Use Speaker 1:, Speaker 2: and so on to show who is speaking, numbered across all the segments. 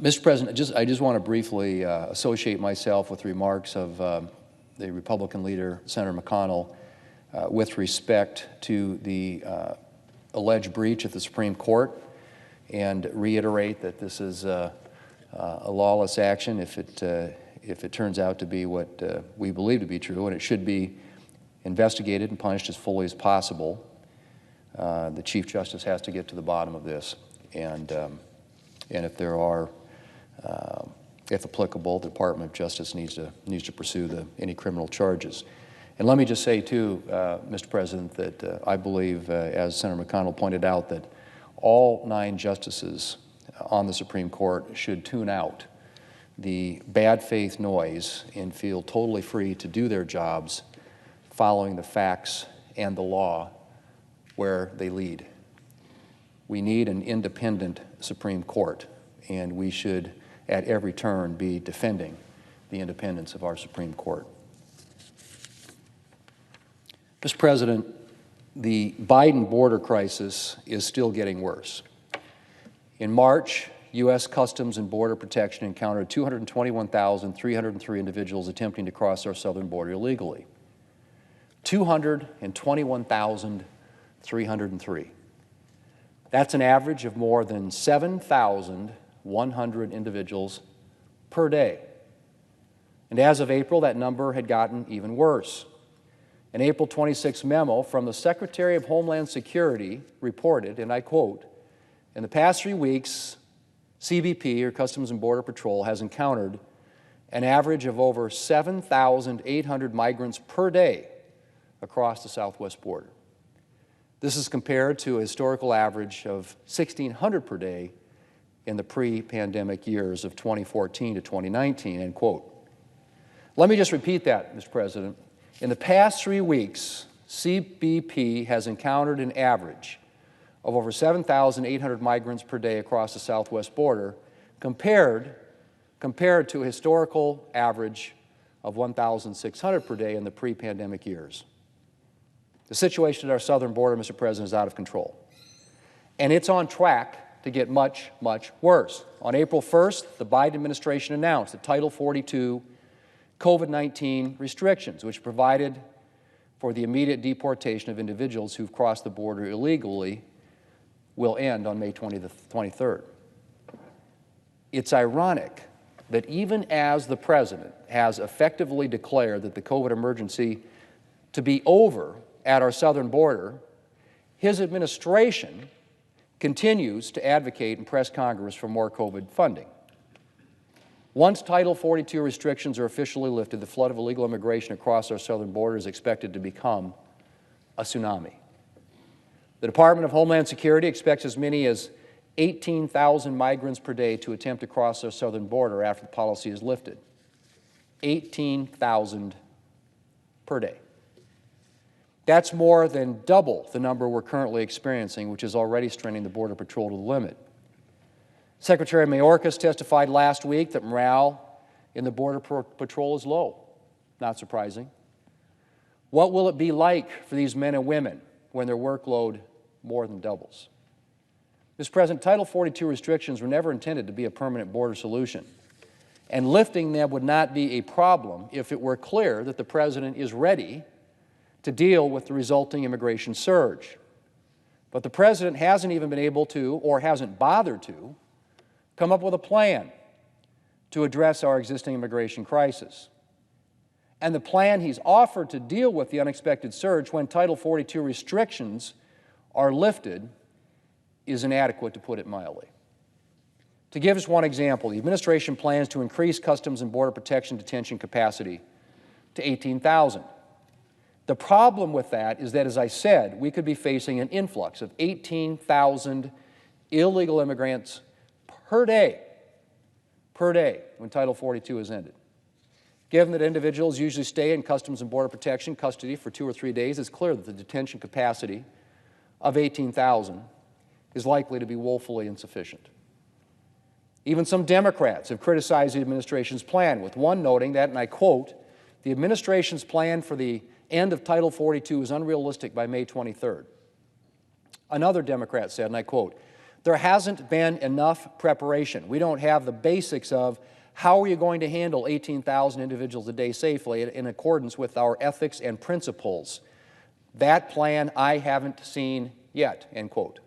Speaker 1: Mr. President, I just want to briefly associate myself with remarks of the Republican leader, Senator McConnell, with respect to the alleged breach at the Supreme Court, and reiterate that this is a lawless action if it turns out to be what we believe to be true, and it should be investigated and punished as fully as possible. The Chief Justice has to get to the bottom of this, and if there are, if applicable, the Department of Justice needs to pursue any criminal charges. And let me just say, too, Mr. President, that I believe, as Senator McConnell pointed out, that all 9 justices on the Supreme Court should tune out the bad faith noise and feel totally free to do their jobs following the facts and the law where they lead. We need an independent Supreme Court, and we should at every turn be defending the independence of our Supreme Court. Mr. President, the Biden border crisis is still getting worse. In March, U.S. Customs and Border Protection encountered 221,303 individuals attempting to cross our southern border illegally. 221,303. That's an average of more than 7,100 individuals per day. And as of April, that number had gotten even worse. An April 26 memo from the Secretary of Homeland Security reported, and I quote, "In the past 3 weeks, CBP, or Customs and Border Patrol, has encountered an average of over 7,800 migrants per day across the southwest border. This is compared to a historical average of 1,600 per day in the pre-pandemic years of 2014 to 2019, end quote. Let me just repeat that, Mr. President. In the past 3 weeks, CBP has encountered an average of over 7,800 migrants per day across the southwest border, compared to a historical average of 1,600 per day in the pre-pandemic years. The situation at our southern border, Mr. President, is out of control. And it's on track to get much, much worse. On April 1st, the Biden administration announced that Title 42 COVID-19 restrictions, which provided for the immediate deportation of individuals who've crossed the border illegally, will end on May 23rd. It's ironic that even as the President has effectively declared that the COVID emergency to be over at our southern border, his administration continues to advocate and press Congress for more COVID funding. Once Title 42 restrictions are officially lifted, the flood of illegal immigration across our southern border is expected to become a tsunami. The Department of Homeland Security expects as many as 18,000 migrants per day to attempt to cross our southern border after the policy is lifted. 18,000 per day. That's more than double the number we're currently experiencing, which is already straining the Border Patrol to the limit. Secretary Mayorkas testified last week that morale in the Border Patrol is low. Not surprising. What will it be like for these men and women when their workload more than doubles? Mr. President, Title 42 restrictions were never intended to be a permanent border solution, and lifting them would not be a problem if it were clear that the President is ready to deal with the resulting immigration surge. But the President hasn't even been able to, or hasn't bothered to, come up with a plan to address our existing immigration crisis. And the plan he's offered to deal with the unexpected surge when Title 42 restrictions are lifted is inadequate, to put it mildly. To give us one example, the administration plans to increase Customs and Border Protection detention capacity to 18,000. The problem with that is that, as I said, we could be facing an influx of 18,000 illegal immigrants per day when Title 42 is ended. Given that individuals usually stay in Customs and Border Protection custody for 2 or 3 days, it's clear that the detention capacity of 18,000 is likely to be woefully insufficient. Even some Democrats have criticized the administration's plan, with one noting that, and I quote, "The administration's plan for the end of Title 42 is unrealistic by May 23rd. Another Democrat said, and I quote, There hasn't been enough preparation. We don't have the basics of how are you going to handle 18,000 individuals a day safely in accordance with our ethics and principles. That plan I haven't seen yet, end quote.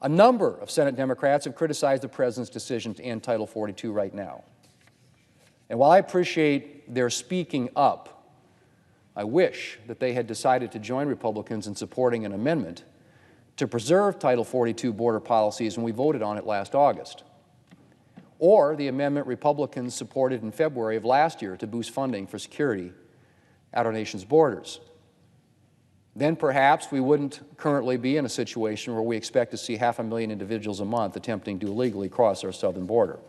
Speaker 1: A number of Senate Democrats have criticized the President's decision to end Title 42 right now. And while I appreciate their speaking up, I wish that they had decided to join Republicans in supporting an amendment to preserve Title 42 border policies when we voted on it last August, or the amendment Republicans supported in February of last year to boost funding for security at our nation's borders. Then perhaps we wouldn't currently be in a situation where we expect to see 500,000 individuals a month attempting to illegally cross our southern border.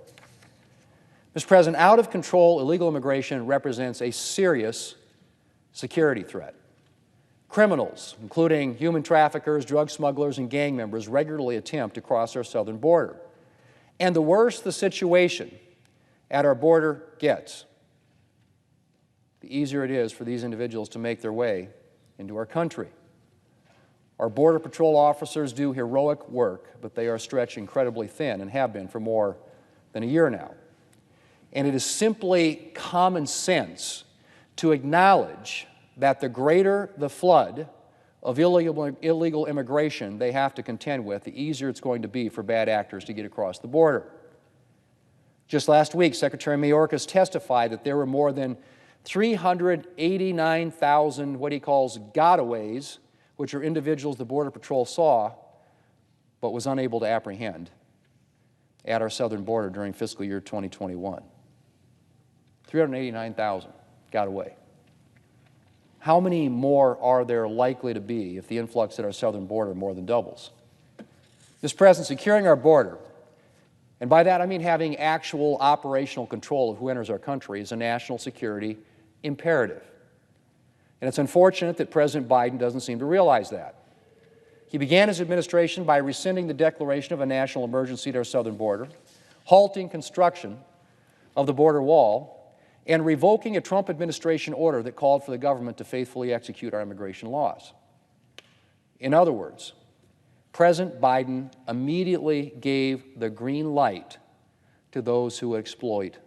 Speaker 1: Mr. President, out-of-control illegal immigration represents a serious security threat. Criminals, including human traffickers, drug smugglers, and gang members, regularly attempt to cross our southern border. And the worse the situation at our border gets, the easier it is for these individuals to make their way into our country. Our Border Patrol officers do heroic work, but they are stretched incredibly thin and have been for more than a year now. And it is simply common sense to acknowledge that the greater the flood of illegal immigration they have to contend with, the easier it's going to be for bad actors to get across the border. Just last week, Secretary Mayorkas testified that there were more than 389,000 what he calls gotaways, which are individuals the Border Patrol saw but was unable to apprehend at our southern border during fiscal year 2021. 389,000 got away. How many more are there likely to be if the influx at our southern border more than doubles? Mr. President, securing our border, and by that I mean having actual operational control of who enters our country, is a national security imperative. And it's unfortunate that President Biden doesn't seem to realize that. He began his administration by rescinding the declaration of a national emergency at our southern border, halting construction of the border wall, and revoking a Trump administration order that called for the government to faithfully execute our immigration laws. In other words, President Biden immediately gave the green light to those who exploit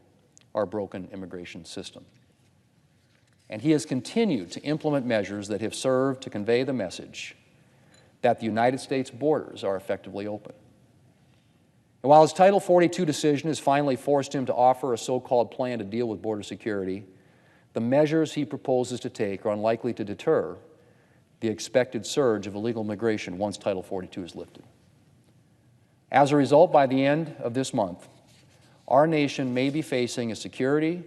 Speaker 1: our broken immigration system. And he has continued to implement measures that have served to convey the message that the United States borders are effectively open. And while his Title 42 decision has finally forced him to offer a so-called plan to deal with border security, the measures he proposes to take are unlikely to deter the expected surge of illegal immigration once Title 42 is lifted. As a result, by the end of this month, our nation may be facing a security,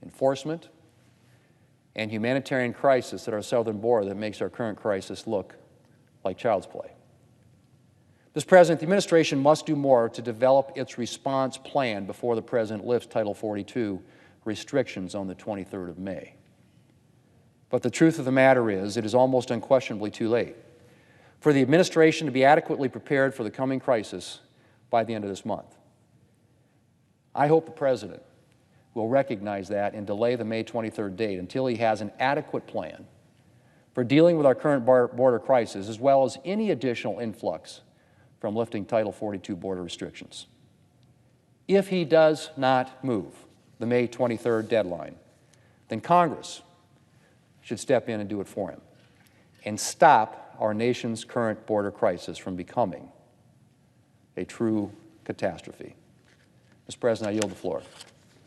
Speaker 1: enforcement, and humanitarian crisis at our southern border that makes our current crisis look like child's play. Mr. President, the administration must do more to develop its response plan before the President lifts Title 42 restrictions on the 23rd of May. But the truth of the matter is, it is almost unquestionably too late for the administration to be adequately prepared for the coming crisis by the end of this month. I hope the President will recognize that and delay the May 23rd date until he has an adequate plan for dealing with our current border crisis, as well as any additional influx from lifting Title 42 border restrictions. If he does not move the May 23rd deadline, then Congress should step in and do it for him and stop our nation's current border crisis from becoming a true catastrophe. Mr. President, I yield the floor.